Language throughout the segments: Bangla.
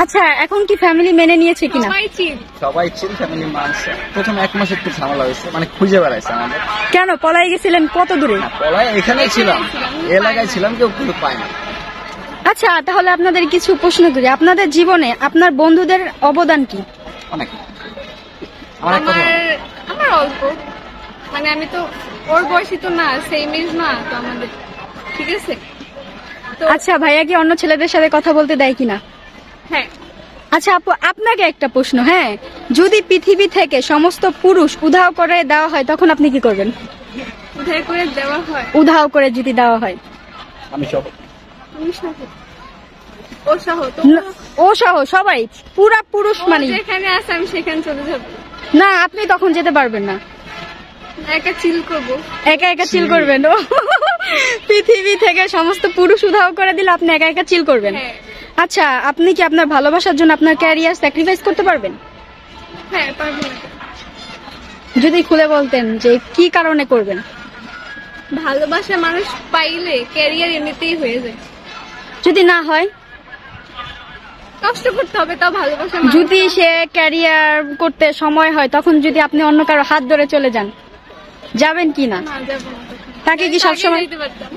আচ্ছা, এখন কি ফ্যামিলি মেনে নিয়েছে কিনা? সবাই চিল ফ্যামিলি মানুষ। প্রথম 1 মাস একটু ঝামেলা হয়েছে, মানে খুঁজে বেড়াইছে আমাদের। কেন পলাই গেছিলেন? কত দূরে? পলায় এখানেই ছিলাম, এলাকায় ছিলাম, কেউ কিন্তু পায় না। আচ্ছা, তাহলে আপনাদের কিছু প্রশ্ন করি। আপনাদের জীবনে আপনার বন্ধুদের অবদান কি? অনেক। আমার এক কথা আমার অল্প, মানে আমি তো ওর বয়সী তো না, সেম এজ না তো আমাদের, ঠিক আছে? তো আচ্ছা, ভাইয়া কি অন্য ছেলেদের সাথে কথা বলতে দেয় কিনা? হ্যাঁ, আচ্ছা আপু, আপনাকে একটা প্রশ্ন, হ্যাঁ, যদি পৃথিবী থেকে সমস্ত পুরুষ উধাও করে দেওয়া হয় তখন আপনি কি করবেন? উদ্ধার করে দেওয়া হয়। উধাও করে যদি দেওয়া হয়, আমি সব তুমি সহ, ও সহ, তো ও সহ সবাই, পুরা পুরুষ ও মানে? যেখানে আছে আমি সেখানে চলে যাবো, না, আপনি তখন যেতে পারবেন না, একা চিল করবো। একা একা চিল করবেন। ও, পৃথিবী থেকে সমস্ত পুরুষ উধাও করে দিলে আপনি একা একা চিল করবেন? হ্যাঁ আচ্ছা, আপনি কি আপনার ভালোবাসার জন্য আপনার ক্যারিয়ার স্যাক্রিফাইস করতে পারবেন? হ্যাঁ, পারবো না। যদি খুলে বলতেন যে কি কারণে করবেন? ভালোবাসা মানুষ পাইলে ক্যারিয়ার এমনিতেই হয়ে যায়। যদি না হয়? কষ্ট করতে হবে, তাও ভালোবাসা মানুষ। যদি সে ক্যারিয়ার করতে সময় হয় তখন যদি আপনি অন্য কারো হাত ধরে চলে যান, যাবেন কি না? না, যাবো না। তাকে কি সবসময় আগে যাইতে পারতাম।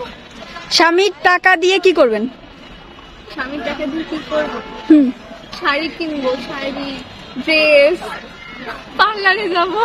স্বামীর টাকা দিয়ে কি করবেন? স্বামীর টাকা দিয়ে কি করবো? হুম, শাড়ি কিনবো, শাড়ি, ড্রেস, পার্লারে যাবো।